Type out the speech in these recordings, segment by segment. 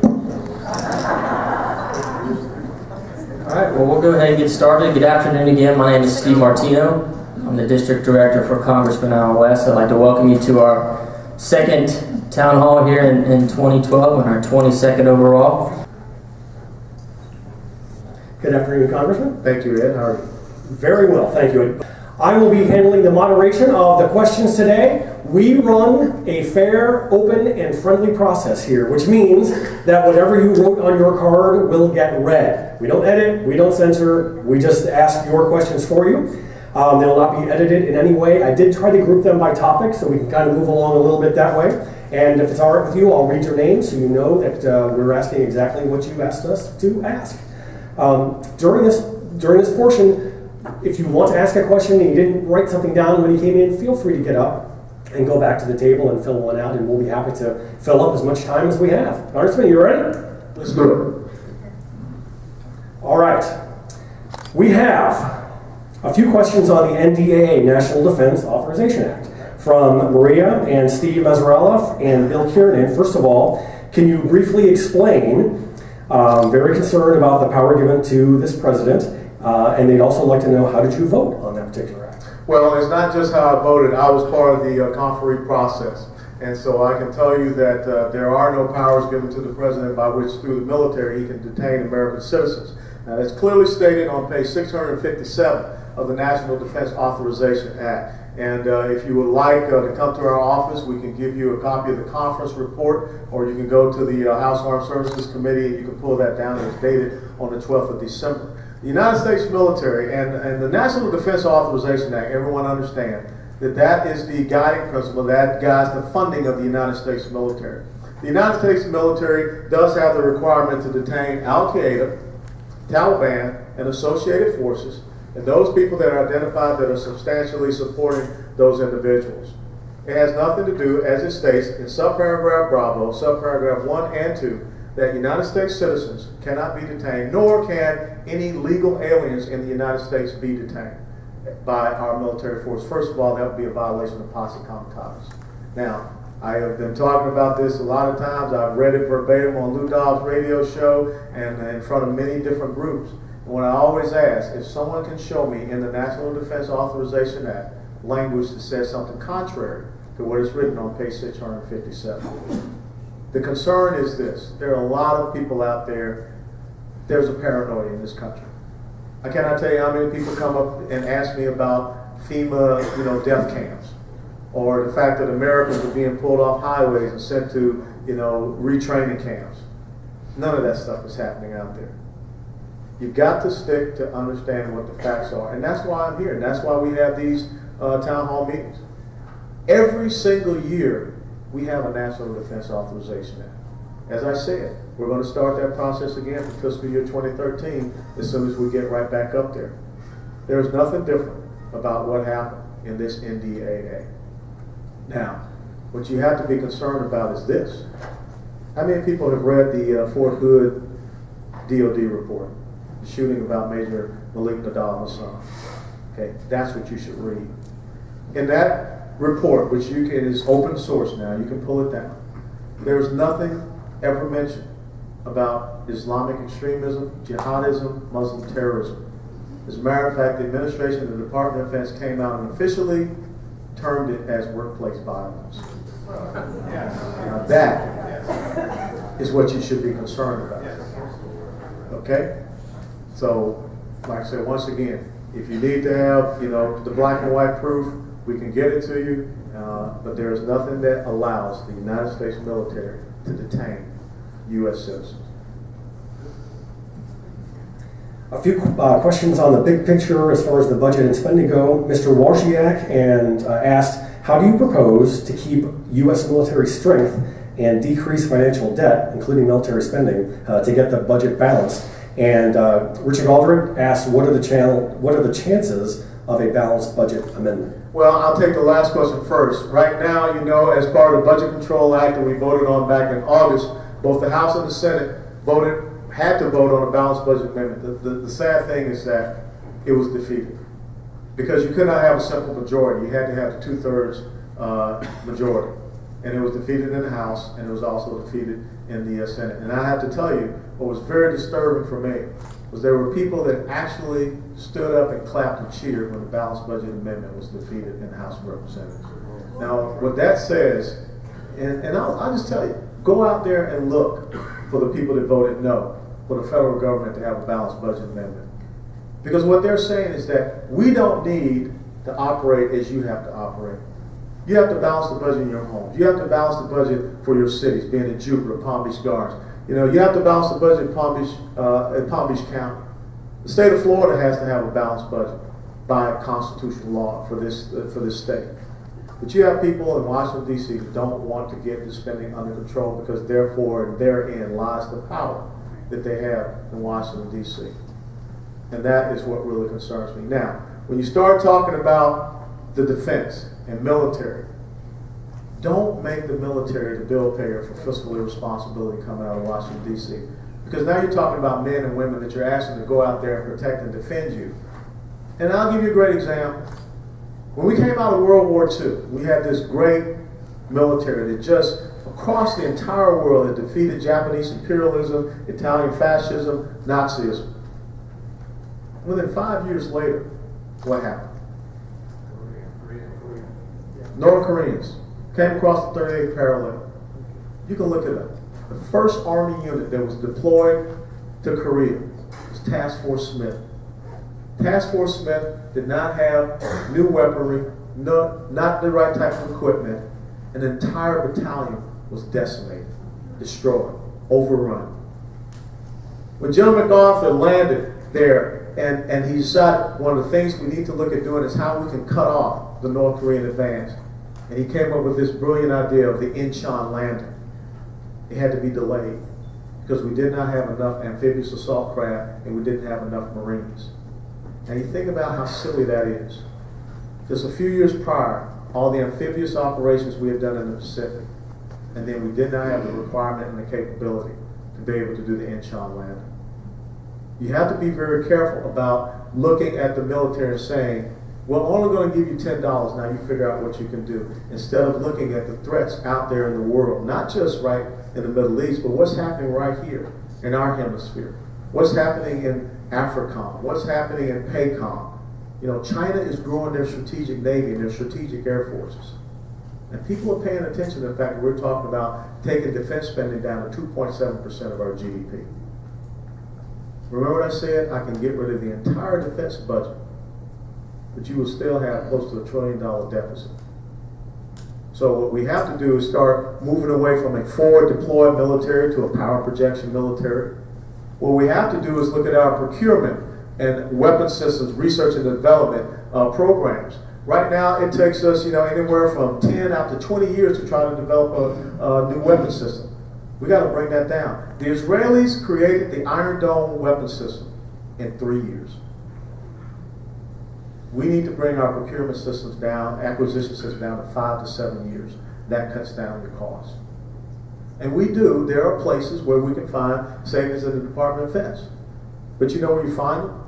All right, well, we'll go ahead and get started. Good afternoon again. My name is Steve Martino. I'm the District Director for Congressman Allen West. I'd like to welcome you to our second town hall here in 2012 and our 22nd overall. Good afternoon, Congressman. Thank you, Ed. How are you? Very well, thank you. I will be handling the moderation of the questions today. We run a fair, open, and friendly process here, which means that whatever you wrote on your card will get read. We don't edit, we don't censor, we just ask your questions for you. They will not be edited in any way. I did try to group them by topic so we can kind of move along a little bit that way. And if it's all right with you, I'll read your name so you know that we're asking exactly what you asked us to ask. During this portion, if you want to ask a question and you didn't write something down when you came in, feel free to get up and go back to the table and fill one out, and we'll be happy to fill up as much time as we have. Congressman, you ready? Let's do it. All right. We have a few questions on the NDAA, National Defense Authorization Act, from Maria and Steve Mazzarella and Bill Kiernan. First of all, can you briefly explain, very concerned about the power given to this president, and they'd also like to know, how did you vote on that particular act? Well, it's not just how I voted. I was part of the conferee process. And so I can tell you that there are no powers given to the president by which, through the military, he can detain American citizens. Now, that's clearly stated on page 657 of the National Defense Authorization Act. And if you would like to come to our office, we can give you a copy of the conference report, or you can go to the House Armed Services Committee and you can pull that down. It's dated on the 12th of December. The United States military and the National Defense Authorization Act, everyone understand that is the guiding principle that guides the funding of the United States military. The United States military does have the requirement to detain Al-Qaeda, Taliban, and associated forces, and those people that are identified that are substantially supporting those individuals. It has nothing to do, as it states in subparagraph Bravo, subparagraph 1 and 2, that United States citizens cannot be detained, nor can any legal aliens in the United States be detained by our military force. First of all, that would be a violation of posse comitatus. Now, I have been talking about this a lot of times. I've read it verbatim on Lou Dobbs' radio show and in front of many different groups. And what I always ask, if someone can show me in the National Defense Authorization Act language that says something contrary to what is written on page 657. The concern is this: there are a lot of people out there. There's a paranoia in this country. I cannot tell you how many people come up and ask me about FEMA, death camps, or the fact that Americans are being pulled off highways and sent to, retraining camps. None of that stuff is happening out there. You've got to stick to understand what the facts are, and that's why I'm here, and that's why we have these town hall meetings. Every single year, we have a National Defense Authorization Act. As I said, we're going to start that process again for fiscal year 2013 as soon as we get right back up there. There's nothing different about what happened in this NDAA. Now, what you have to be concerned about is this. How many people have read the Fort Hood DOD report, the shooting about Major Malik Nadal and son? Okay, that's what you should read. In that report, which is open source now, you can pull it down. There's nothing ever mentioned about Islamic extremism, jihadism, Muslim terrorism. As a matter of fact, the administration of the Department of Defense came out and officially termed it as workplace violence. Now that is what you should be concerned about. Okay? So, like I said, once again, if you need to have, the black and white proof, we can get it to you, but there is nothing that allows the United States military to detain U.S. citizens. A few questions on the big picture as far as the budget and spending go. Mr. Wozniak asked, how do you propose to keep U.S. military strength and decrease financial debt, including military spending, to get the budget balanced? And Richard Aldred asked, what are the chances of a balanced budget amendment? Well, I'll take the last question first. Right now, as part of the Budget Control Act that we voted on back in August, both the House and the Senate had to vote on a balanced budget amendment. The sad thing is that it was defeated because you could not have a simple majority. You had to have the 2/3 majority. And it was defeated in the House, and it was also defeated in the Senate. And I have to tell you, what was very disturbing for me was there were people that actually stood up and clapped and cheered when the balanced budget amendment was defeated in the House of Representatives. Now, what that says, and I'll just tell you, go out there and look for the people that voted no for the federal government to have a balanced budget amendment. Because what they're saying is that we don't need to operate as you have to operate. You have to balance the budget in your homes. You have to balance the budget for your cities, being in Jupiter, Palm Beach Gardens. You know, you have to balance the budget in Palm Beach County. The state of Florida has to have a balanced budget by constitutional law for this state. But you have people in Washington, D.C. who don't want to get the spending under control because therefore therein lies the power that they have in Washington, D.C. And that is what really concerns me. Now, when you start talking about the defense and military, don't make the military the bill payer for fiscal irresponsibility coming out of Washington, D.C. Because now you're talking about men and women that you're asking to go out there and protect and defend you. And I'll give you a great example. When we came out of World War II, we had this great military that just across the entire world had defeated Japanese imperialism, Italian fascism, Nazism. Within 5 years later, what happened? North Koreans came across the 38th parallel. You can look it up. The first Army unit that was deployed to Korea was Task Force Smith. Task Force Smith did not have new weaponry, not the right type of equipment. An entire battalion was decimated, destroyed, overrun. When General MacArthur landed there and he decided one of the things we need to look at doing is how we can cut off the North Korean advance. And he came up with this brilliant idea of the Incheon landing. It had to be delayed because we did not have enough amphibious assault craft and we didn't have enough Marines. And you think about how silly that is. Because a few years prior, all the amphibious operations we had done in the Pacific, and then we did not have the requirement and the capability to be able to do the Incheon landing. You have to be very careful about looking at the military and saying, we're only going to give you $10, now you figure out what you can do. Instead of looking at the threats out there in the world, not just right in the Middle East, but what's happening right here in our hemisphere. What's happening in AFRICOM? What's happening in PACOM? You know, China is growing their strategic navy and their strategic air forces. And people are paying attention to the fact that we're talking about taking defense spending down to 2.7% of our GDP. Remember what I said? I can get rid of the entire defense budget, but you will still have close to $1 trillion deficit. So what we have to do is start moving away from a forward deployed military to a power projection military. What we have to do is look at our procurement and weapon systems, research and development programs. Right now, it takes us, anywhere from 10 out to 20 years to try to develop a new weapon system. We got to bring that down. The Israelis created the Iron Dome weapon system in 3 years. We need to bring our procurement systems down, acquisition systems down to 5 to 7 years. That cuts down your cost. And we do. There are places where we can find savings in the Department of Defense. But you know where you find them?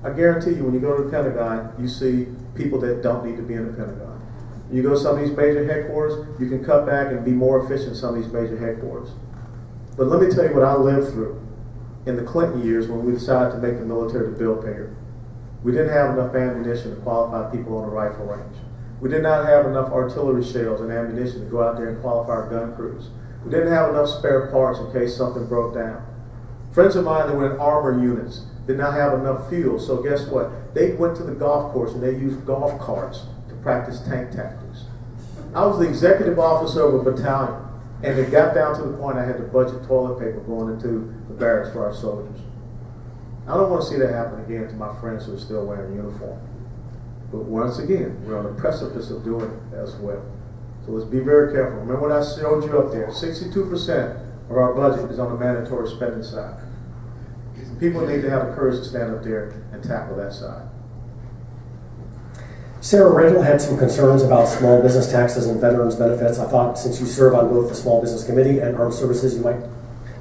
I guarantee you, when you go to the Pentagon, you see people that don't need to be in the Pentagon. You go to some of these major headquarters, you can cut back and be more efficient in some of these major headquarters. But let me tell you what I lived through in the Clinton years when we decided to make the military the bill payer. We didn't have enough ammunition to qualify people on the rifle range. We did not have enough artillery shells and ammunition to go out there and qualify our gun crews. We didn't have enough spare parts in case something broke down. Friends of mine that were in armor units did not have enough fuel, so guess what? They went to the golf course and they used golf carts to practice tank tactics. I was the executive officer of a battalion, and it got down to the point I had to budget toilet paper going into the barracks for our soldiers. I don't want to see that happen again to my friends who are still wearing uniform. But once again, we're on the precipice of doing it as well. So let's be very careful. Remember what I showed you up there. 62% of our budget is on the mandatory spending side. People need to have the courage to stand up there and tackle that side. Sarah Randall had some concerns about small business taxes and veterans benefits. I thought since you serve on both the Small Business Committee and Armed Services, you might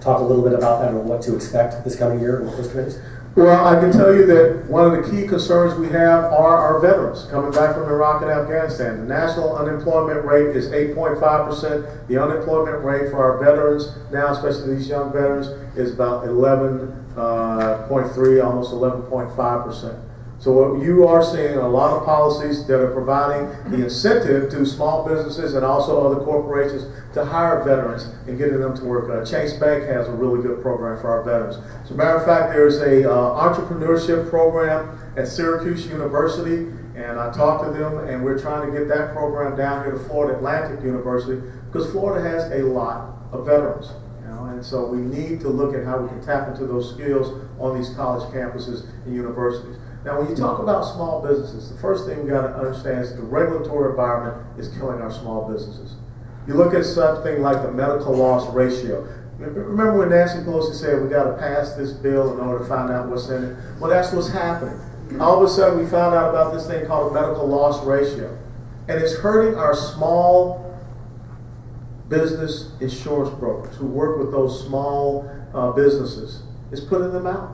talk a little bit about that and what to expect this coming year in those committees. Well, I can tell you that one of the key concerns we have are our veterans coming back from Iraq and Afghanistan. The national unemployment rate is 8.5%. The unemployment rate for our veterans now, especially these young veterans, is about 11.3, almost 11.5%. So what you are seeing a lot of policies that are providing the incentive to small businesses and also other corporations to hire veterans and getting them to work. Chase Bank has a really good program for our veterans. As a matter of fact, there's a entrepreneurship program at Syracuse University, and I talked to them, and we're trying to get that program down here to Florida Atlantic University because Florida has a lot of veterans. And so we need to look at how we can tap into those skills on these college campuses and universities. Now, when you talk about small businesses, the first thing we got to understand is the regulatory environment is killing our small businesses. You look at something like the medical loss ratio. Remember when Nancy Pelosi said we got to pass this bill in order to find out what's in it? Well, that's what's happening. All of a sudden, we found out about this thing called a medical loss ratio, and it's hurting our small business insurance brokers who work with those small businesses. It's putting them out.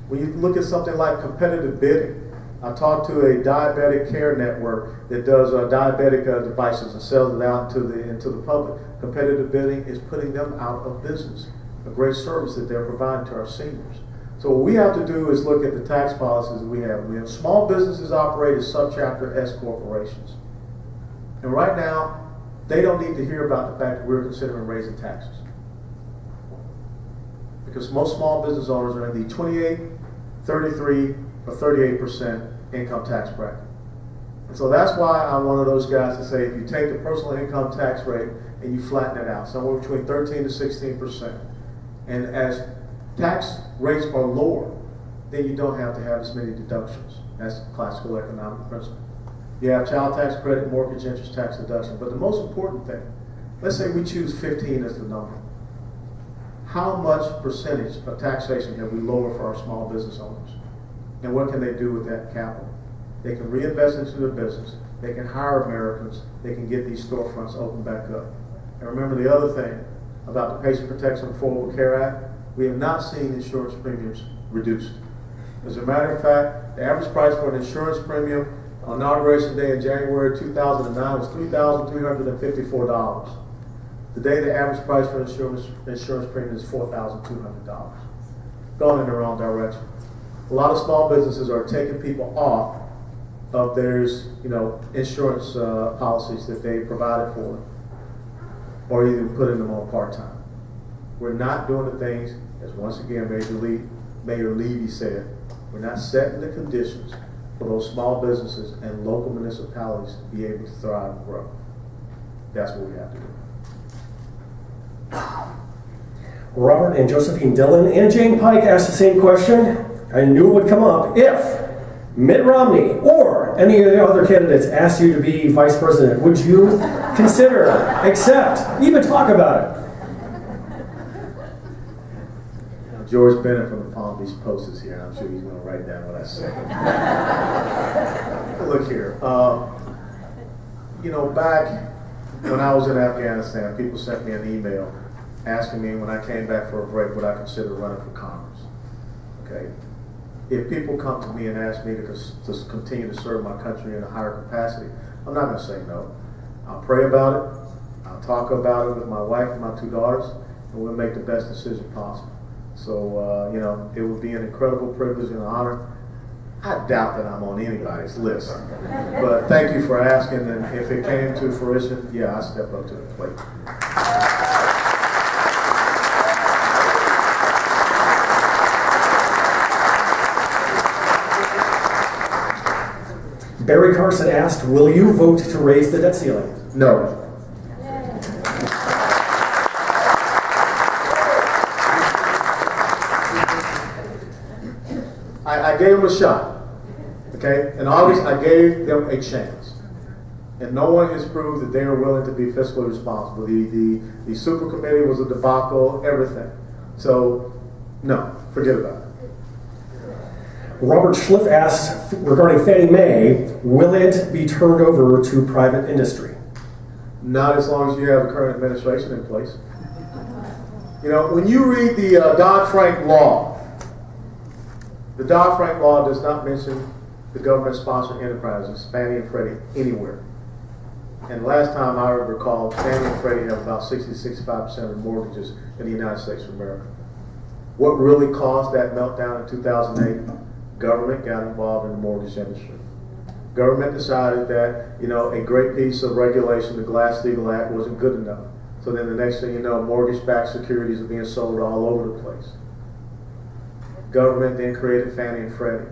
When you look at something like competitive bidding, I talked to a diabetic care network that does diabetic devices and sells it out into the public. Competitive bidding is putting them out of business. A great service that they're providing to our seniors. So what we have to do is look at the tax policies that we have. We have small businesses operate as subchapter S corporations. And right now, they don't need to hear about the fact that we're considering raising taxes. Because most small business owners are in the 28, 33, or 38% income tax bracket. And so that's why I'm one of those guys to say if you take the personal income tax rate and you flatten it out, somewhere between 13 to 16%, and as tax rates are lower, then you don't have to have as many deductions. That's classical economic principle. You have child tax credit, mortgage interest tax deduction. But the most important thing, let's say we choose 15 as the number. How much percentage of taxation have we lowered for our small business owners? And what can they do with that capital? They can reinvest into their business. They can hire Americans. They can get these storefronts open back up. And remember the other thing about the Patient Protection Affordable Care Act, we have not seen insurance premiums reduced. As a matter of fact, the average price for an insurance premium on Inauguration Day in January 2009 was $3,354. Today, the average price for insurance premium is $4,200. Going in the wrong direction. A lot of small businesses are taking people off of their insurance policies that they provided for them, or even putting them on part-time. We're not doing the things, as once again Mayor Levy said, we're not setting the conditions for those small businesses and local municipalities to be able to thrive and grow. That's what we have to do. Robert and Josephine Dillon and Jane Pike asked the same question. I knew it would come up. If Mitt Romney or any of the other candidates asked you to be vice president, would you consider, accept, even talk about it? George Bennett from the Palm Beach Post is here, and I'm sure he's going to write down what I say. Look here. Back when I was in Afghanistan, people sent me an email asking me when I came back for a break would I consider running for Congress. Okay? If people come to me and ask me to continue to serve my country in a higher capacity, I'm not going to say no. I'll pray about it. I'll talk about it with my wife and my 2 daughters, and we'll make the best decision possible. So, it would be an incredible privilege and honor. I doubt that I'm on anybody's list. But thank you for asking, and if it came to fruition, yeah, I step up to the plate. Barry Carson asked, will you vote to raise the debt ceiling? No. I gave them a shot, okay? In August, I gave them a chance. And no one has proved that they are willing to be fiscally responsible. The super committee was a debacle, everything. So, no, forget about it. Robert Schliff asked regarding Fannie Mae, will it be turned over to private industry? Not as long as you have the current administration in place. When you read the Dodd-Frank law, The Dodd-Frank law does not mention the government-sponsored enterprises, Fannie and Freddie, anywhere. And last time I recall, Fannie and Freddie have about 60-65% of mortgages in the United States of America. What really caused that meltdown in 2008? Government got involved in the mortgage industry. Government decided that, a great piece of regulation, the Glass-Steagall Act, wasn't good enough. So then the next thing you know, mortgage-backed securities are being sold all over the place. Government then created Fannie and Freddie,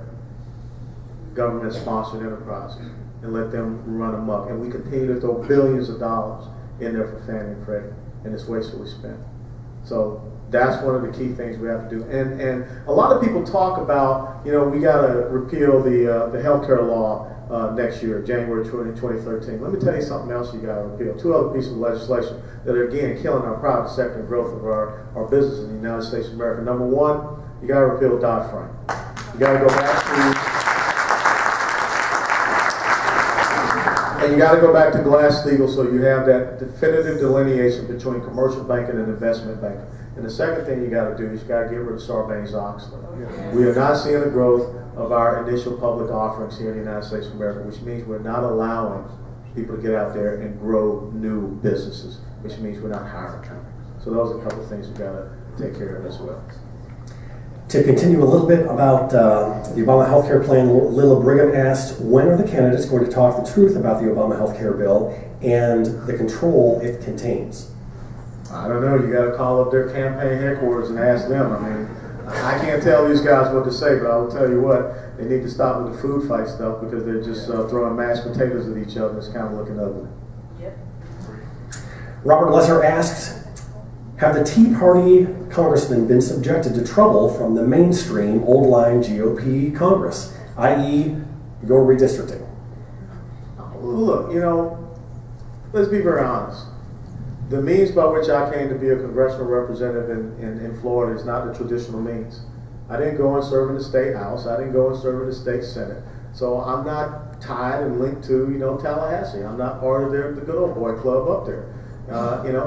government-sponsored enterprises, and let them run amok. And we continue to throw billions of dollars in there for Fannie and Freddie, and it's wastefully spent. So that's one of the key things we have to do. And a lot of people talk about, we got to repeal the healthcare law next year, January 2013. Let me tell you something else you got to repeal. Two other pieces of legislation that are, again, killing our private sector and growth of our business in the United States of America. Number one, you got to repeal Dodd-Frank. You got to go back to, and you got to go back to Glass-Steagall so you have that definitive delineation between commercial banking and investment banking. And the second thing you got to do is you got to get rid of Sarbanes-Oxley. We are not seeing the growth of our initial public offerings here in the United States of America, which means we're not allowing people to get out there and grow new businesses, which means we're not hiring. So those are a couple of things we got to take care of as well. To continue a little bit about the Obama health care plan, Lila Brigham asked, when are the candidates going to talk the truth about the Obama health care bill and the control it contains? I don't know. You got to call up their campaign headquarters and ask them. I mean, I can't tell these guys what to say, but I will tell you what, they need to stop with the food fight stuff because they're just throwing mashed potatoes at each other. It's kind of looking ugly. Yep. Robert Lesser asks, have the Tea Party congressmen been subjected to trouble from the mainstream old-line GOP Congress, i.e. your redistricting? Look, let's be very honest. The means by which I came to be a congressional representative in Florida is not the traditional means. I didn't go and serve in the state house. I didn't go and serve in the state senate. So I'm not tied and linked to, Tallahassee. I'm not part of the good old boy club up there.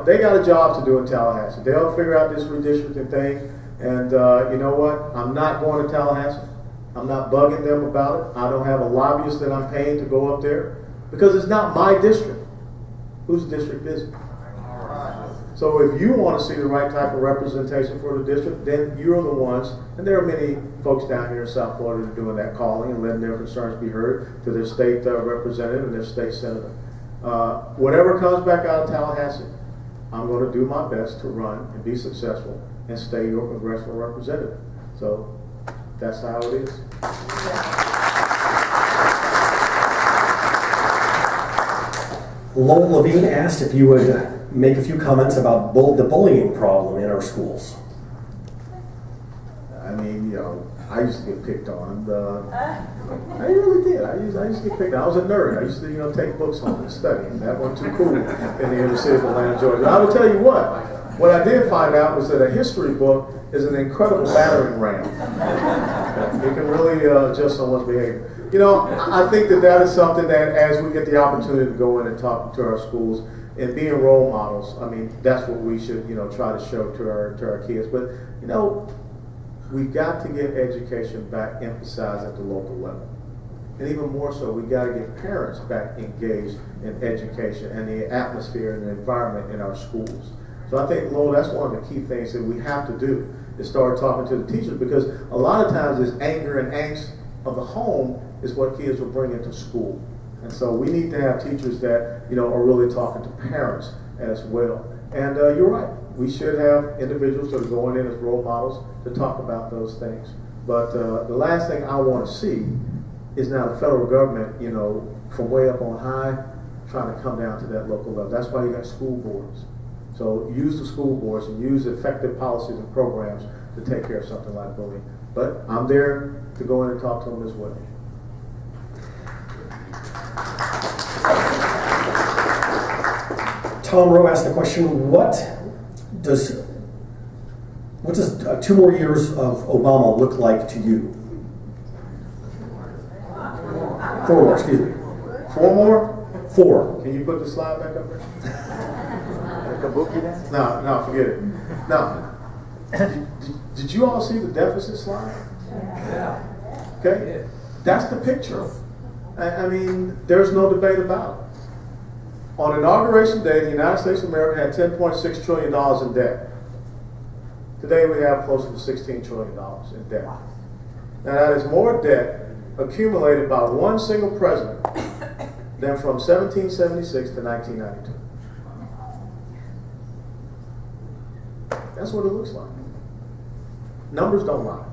They got a job to do in Tallahassee. They'll figure out this redistricting thing. And you know what? I'm not going to Tallahassee. I'm not bugging them about it. I don't have a lobbyist that I'm paying to go up there because it's not my district. Whose district is it? So if you want to see the right type of representation for the district, then you're the ones, and there are many folks down here in South Florida that are doing that calling and letting their concerns be heard to their state representative and their state senator. Whatever comes back out of Tallahassee, I'm going to do my best to run and be successful and stay your congressional representative. So that's how it is. Lowell Levine asked if you would make a few comments about the bullying problem in our schools. I mean, I used to get picked on. I really did. I used to get picked on. I was a nerd. I used to, take books home and study. And that wasn't too cool in the inner city of Atlanta, Georgia. I will tell you what I did find out was that a history book is an incredible battering ram. It can really adjust someone's behavior. I think that is something that as we get the opportunity to go in and talk to our schools and being role models, I mean, that's what we should, try to show to our kids. But, we've got to get education back emphasized at the local level. And even more so, we've got to get parents back engaged in education and the atmosphere and the environment in our schools. So I think, Lowell, that's one of the key things that we have to do is start talking to the teachers, because a lot of times this anger and angst of the home is what kids will bring into school. And so we need to have teachers that, are really talking to parents as well. And you're right. We should have individuals that are going in as role models to talk about those things. But the last thing I want to see is now the federal government, from way up on high, trying to come down to that local level. That's why you got school boards. So use the school boards and use effective policies and programs to take care of something like bullying. But I'm there to go in and talk to them as well. Tom Rowe asked the question, what does 2 more years of Obama look like to you? 4 more, excuse me. 4 more? 4. Can you put the slide back up there? No, forget it. No. Did you all see the deficit slide? Okay? That's the picture. I mean, there's no debate about it. On Inauguration Day, the United States of America had $10.6 trillion in debt. Today we have closer to $16 trillion in debt. Now that is more debt accumulated by one single president than from 1776 to 1992. That's what it looks like. Numbers don't lie.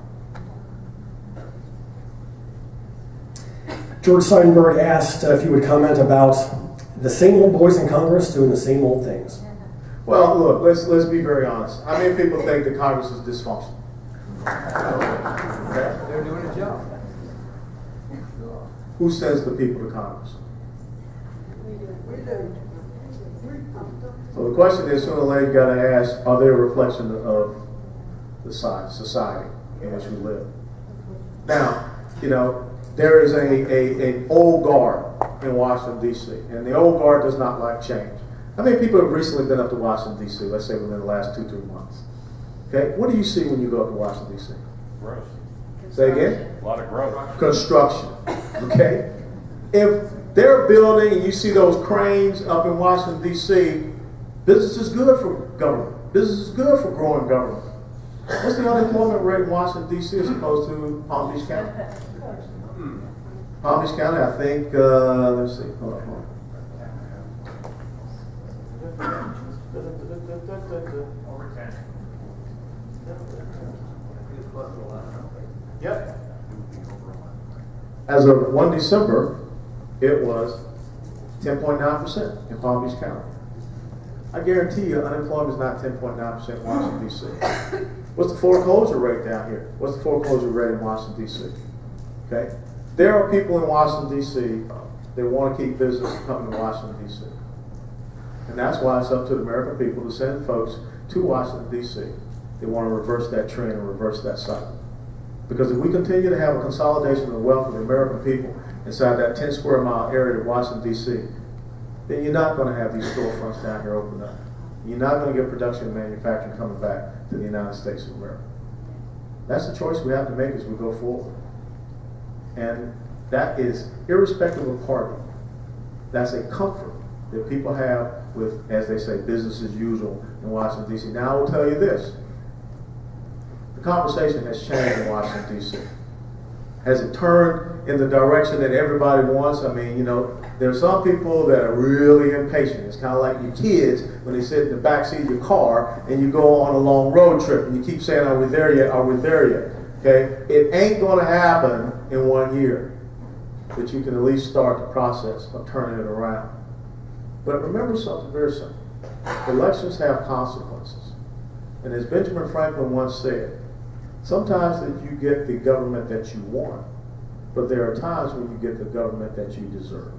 George Seidenberg asked if you would comment about the same old boys in Congress doing the same old things. Well, look, let's be very honest. How many people think that Congress is dysfunctional? They're doing a job. Who sends the people to Congress? So the question is, sooner or later, you got to ask: are they a reflection of the society in which we live? Now, you know, there is an old guard in Washington, D.C., and the old guard does not like change. How many people have recently been up to Washington, D.C., let's say within the last 2 months? Okay, what do you see when you go up to Washington, D.C.? Growth. Say again? A lot of growth. Construction, okay? If they're building and you see those cranes up in Washington, D.C., business is good for government. Business is good for growing government. What's the unemployment rate in Washington, D.C. as opposed to Palm Beach County? Palm Beach County, I think, let's see, hold on. Over 10. Yep. As of 1 December, it was 10.9% in Palm Beach County. I guarantee you unemployment is not 10.9% in Washington, D.C. What's the foreclosure rate down here? What's the foreclosure rate in Washington, D.C.? Okay? There are people in Washington, D.C. that want to keep business coming to Washington, D.C. And that's why it's up to the American people to send folks to Washington, D.C. They want to reverse that trend and reverse that cycle. Because if we continue to have a consolidation of the wealth of the American people inside that 10 square mile area of Washington, D.C., then you're not going to have these storefronts down here open up. You're not going to get production and manufacturing coming back to the United States of America. That's the choice we have to make as we go forward. And that is irrespective of party. That's a comfort that people have with, as they say, business as usual in Washington, D.C. Now I will tell you this. The conversation has changed in Washington, D.C. Has it turned in the direction that everybody wants? I mean, you know, there are some people that are really impatient. It's kind of like your kids when they sit in the back seat of your car and you go on a long road trip and you keep saying, are we there yet? Are we there yet? Okay? It ain't going to happen in 1 year. But you can at least start the process of turning it around. But remember something very simple. Elections have consequences. And as Benjamin Franklin once said, sometimes that you get the government that you want, but there are times when you get the government that you deserve.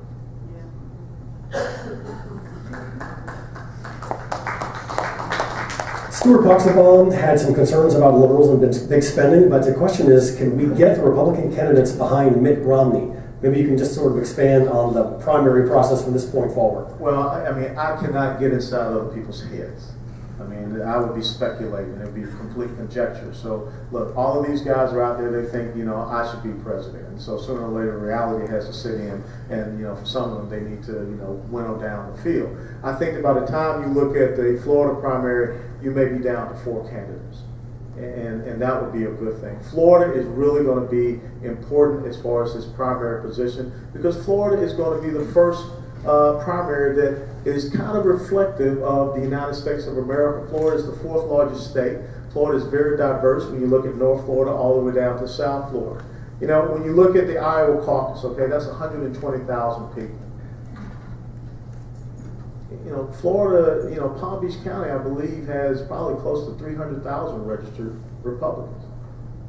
Stuart Poxelbaum had some concerns about liberals and big spending, but the question is, can we get the Republican candidates behind Mitt Romney? Maybe you can just sort of expand on the primary process from this point forward. Well, I mean, I cannot get inside other people's heads. I mean, I would be speculating. It would be complete conjecture. So, look, all of these guys are out there, they think, you know, I should be president. And so sooner or later, reality has to sit in. And, you know, for some of them, they need to, you know, winnow down the field. I think that by the time you look at the Florida primary, you may be down to 4 candidates. And that would be a good thing. Florida is really going to be important as far as its primary position because Florida is going to be the first primary that is kind of reflective of the United States of America. Florida is the 4th largest state. Florida is very diverse when you look at North Florida all the way down to South Florida. You know, when you look at the Iowa caucus, okay, that's 120,000 people. You know, Florida, you know, Palm Beach County, I believe, has probably close to 300,000 registered Republicans.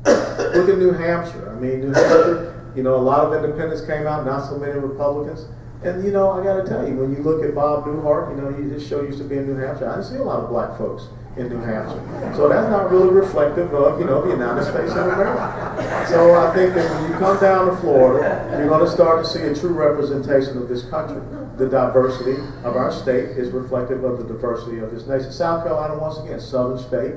Look at New Hampshire. I mean, New Hampshire, you know, a lot of independents came out, not so many Republicans. And, you know, I got to tell you, when you look at Bob Newhart, you know, his show used to be in New Hampshire. I didn't see a lot of black folks in New Hampshire. So that's not really reflective of, you know, the United States of America. So I think that when you come down to Florida, you're going to start to see a true representation of this country. The diversity of our state is reflective of the diversity of this nation. South Carolina, once again, southern state,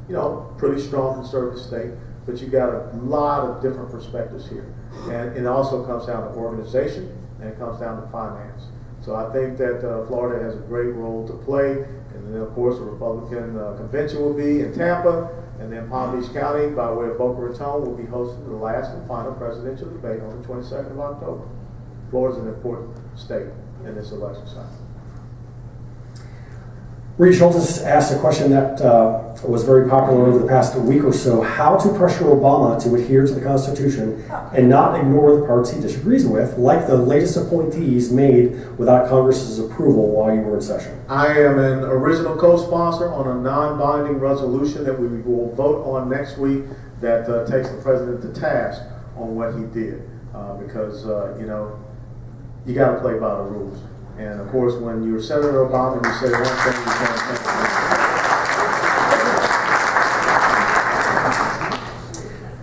you know, pretty strong conservative state. but you got a lot of different perspectives here. And it also comes down to organization, and it comes down to finance. So I think that Florida has a great role to play. And then, of course, the Republican convention will be in Tampa. And then Palm Beach County, by way of Boca Raton, will be hosting the last and final presidential debate on the 22nd of October. Florida's an important state in this election cycle. Reed Schultz asked a question that was very popular over the past week or so: how to pressure Obama to adhere to the Constitution and not ignore the parts he disagrees with, like the latest appointees made without Congress's approval while you were in session. I am an original co-sponsor on a non-binding resolution that we will vote on next week that takes the president to task on what he did. Because, you got to play by the rules. And of course, when you're Senator Obama, you say one thing, you can't think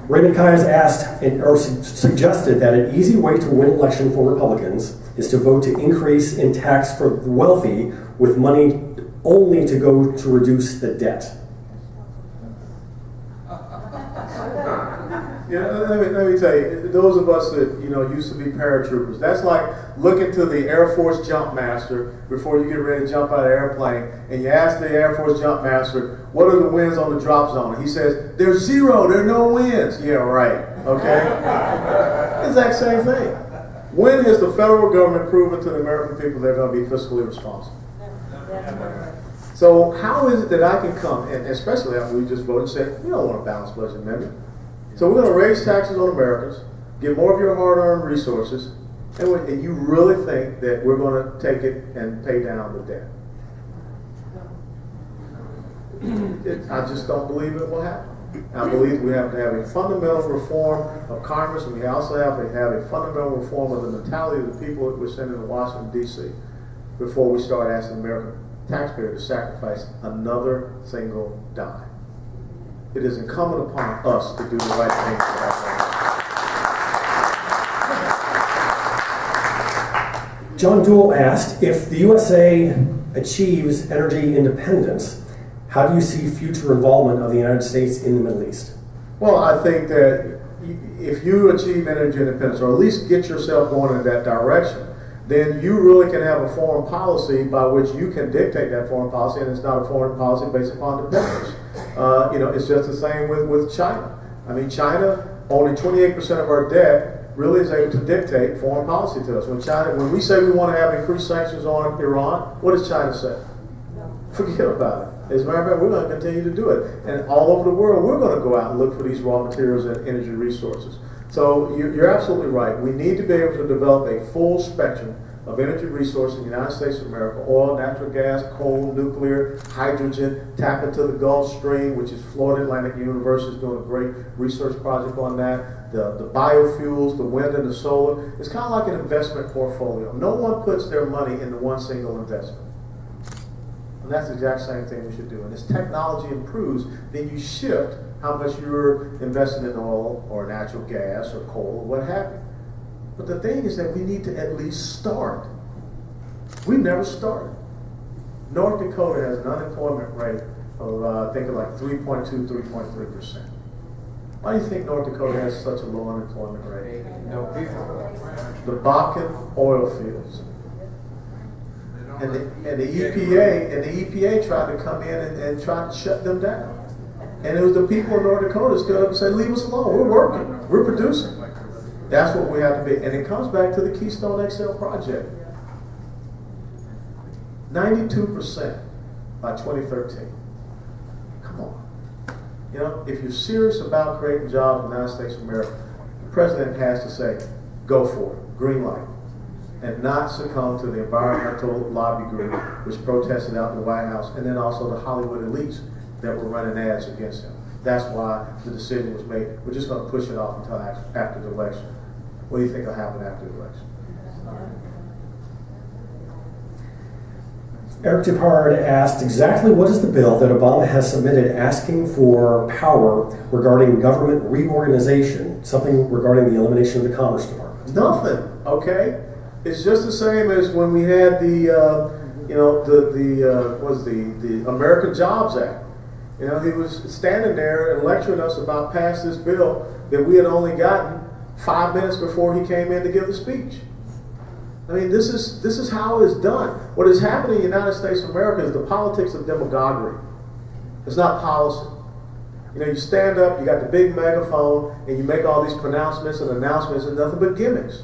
of Raymond Kai has asked or suggested that an easy way to win election for Republicans is to vote to increase in tax for the wealthy with money only to go to reduce the debt. Yeah, let me tell you, those of us that used to be paratroopers, that's like looking to the Air Force jump master before you get ready to jump out of the airplane, and you ask the Air Force jump master, what are the winds on the drop zone? And he says, there's zero, there are no winds. Yeah, right, okay? Exact same thing. When has the federal government proven to the American people they're going to be fiscally responsible? So how is it that I can come, and especially after we just voted, and say, we don't want a balanced budget amendment. So we're going to raise taxes on Americans, get more of your hard-earned resources, and you really think that we're going to take it and pay down the debt? I just don't believe it will happen. I believe we have to have a fundamental reform of Congress, and we also have to have a fundamental reform of the mentality of the people that we're sending to Washington, D.C. before we start asking American taxpayers to sacrifice another single dime. It is incumbent upon us to do the right thing for our country. John Dool asked, if the USA achieves energy independence, how do you see future involvement of the United States in the Middle East? Well, I think that if you achieve energy independence, or at least get yourself going in that direction, then you really can have a foreign policy by which you can dictate that foreign policy, and it's not a foreign policy based upon dependence. It's just the same with China. I mean, China, only 28% of our debt really is able to dictate foreign policy to us. When we say we want to have increased sanctions on Iran, what does China say? Forget about it. As a matter of fact, we're going to continue to do it. And all over the world, we're going to go out and look for these raw materials and energy resources. So you're absolutely right. We need to be able to develop a full spectrum of energy resources in the United States of America: oil, natural gas, coal, nuclear, hydrogen, tap into the Gulf Stream, which is Florida Atlantic University is doing a great research project on that. The biofuels, the wind and the solar. It's kind of like an investment portfolio. No one puts their money into one single investment. And that's the exact same thing we should do. And as technology improves, then you shift how much you're investing in oil or natural gas or coal or what have you. But the thing is that we need to at least start. We've never started. North Dakota has an unemployment rate of, I think, like 3.2, 3.3%. Why do you think North Dakota has such a low unemployment rate? No people. The Bakken oil fields. And the EPA tried to come in and try to shut them down. And it was the people of North Dakota stood up and said, leave us alone. We're working. We're producing. That's what we have to be. And it comes back to the Keystone XL project. 92% by 2013. Come on. If you're serious about creating jobs in the United States of America, the president has to say, go for it, green light, and not succumb to the environmental lobby group which protested out in the White House, and then also the Hollywood elites that were running ads against him. That's why the decision was made. We're just going to push it off until after the election. What do you think will happen after the election? Eric Dupard asked, exactly what is the bill that Obama has submitted asking for power regarding government reorganization, something regarding the elimination of the Commerce Department? Nothing, okay? It's just the same as when we had the American Jobs Act. You know, he was standing there and lecturing us about pass this bill that we had only gotten 5 minutes before he came in to give the speech. I mean, this is how it's done. What has happened in the United States of America is the politics of demagoguery. It's not policy. You know, you stand up, you got the big megaphone, and you make all these pronouncements and announcements and nothing but gimmicks.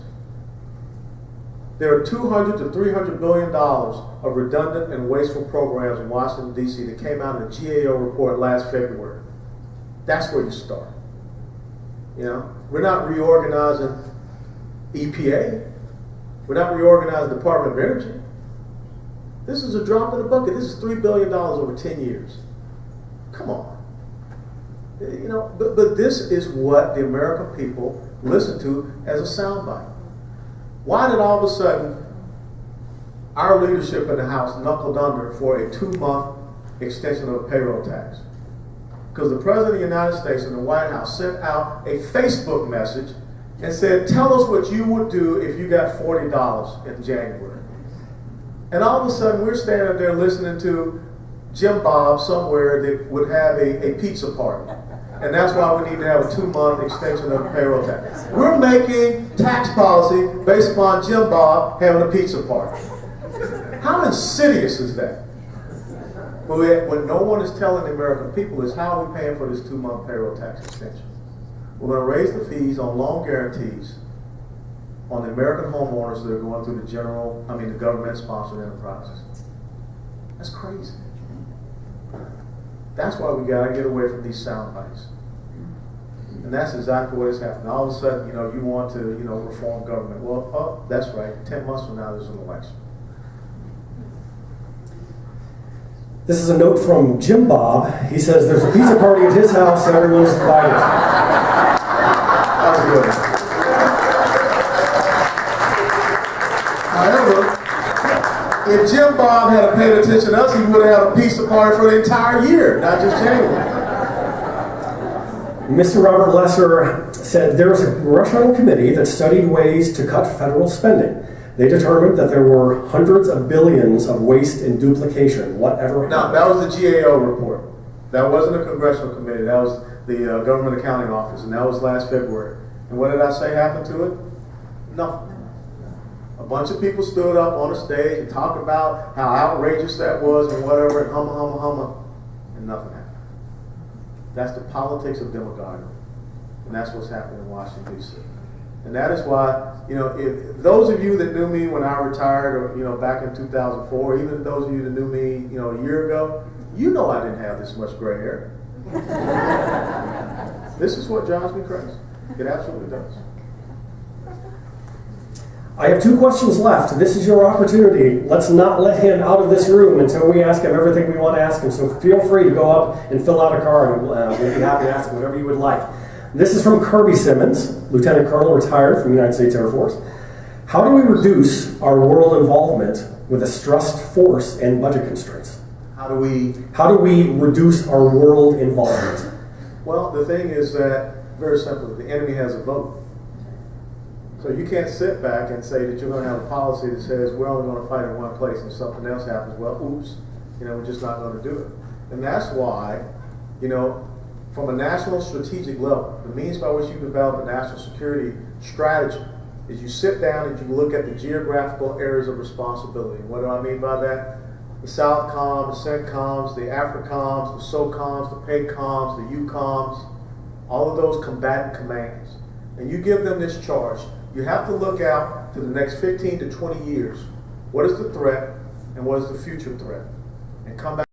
There are $200 to $300 billion of redundant and wasteful programs in Washington, D.C. that came out in a GAO report last February. That's where you start. You know, we're not reorganizing EPA. We're not reorganizing the Department of Energy. This is a drop in the bucket. This is $3 billion over 10 years. Come on. You know, but this is what the American people listen to as a soundbite. Why did all of a sudden our leadership in the House knuckled under for a 2-month extension of a payroll tax? Because the President of the United States and the White House sent out a Facebook message and said, tell us what you would do if you got $40 in January. And all of a sudden we're standing there listening to Jim Bob somewhere that would have a pizza party. And that's why we need to have a 2-month extension of the payroll tax. We're making tax policy based upon Jim Bob having a pizza party. How insidious is that? What no one is telling the American people is how are we paying for this 2-month payroll tax extension. We're going to raise the fees on loan guarantees on the American homeowners that are going through the government-sponsored enterprises. That's crazy. That's why we got to get away from these sound bites. And that's exactly what is happening. All of a sudden, you know, you want to, you know, reform government. Well, oh, that's right. 10 months from now, there's an election. This is a note from Jim Bob. He says there's a pizza party at his house and everyone's invited. That was good. However, if Jim Bob had paid attention to us, he would have had a pizza party for the entire year, not just January. Mr. Robert Lesser said there was a congressional committee that studied ways to cut federal spending. They determined that there were hundreds of billions of waste and duplication. Whatever happened? No, that was the GAO report. That wasn't a congressional committee. That was the Government Accounting Office, and that was last February. And what did I say happened to it? Nothing. A bunch of people stood up on a stage and talked about how outrageous that was and whatever, and humma, and nothing happened. That's the politics of demagoguery, and that's what's happening in Washington, D.C. And that is why, you know, if those of you that knew me when I retired, or, you know, back in 2004, even those of you that knew me, you know, a year ago, you know I didn't have this much gray hair. This is what drives me crazy. It absolutely does. I have 2 questions left. This is your opportunity. Let's not let him out of this room until we ask him everything we want to ask him. So feel free to go up and fill out a card, and we'll be happy to ask him whatever you would like. This is from Kirby Simmons, Lieutenant Colonel retired from the United States Air Force. How do we reduce our world involvement with a stressed force and budget constraints? How do we reduce our world involvement? Well, the thing is that, very simply, the enemy has a vote. So you can't sit back and say that you're going to have a policy that says we're only going to fight in one place, and if something else happens, well, oops, you know, we're just not going to do it. And that's why, you know, from a national strategic level, the means by which you develop a national security strategy is you sit down and you look at the geographical areas of responsibility. And what do I mean by that? The Southcoms, the CENTCOMs, the AFRICOMs, the SOCOMs, the PACOMs, the UCOMs, all of those combatant commands. And you give them this charge. You have to look out to the next 15 to 20 years. What is the threat and what is the future threat? And come back.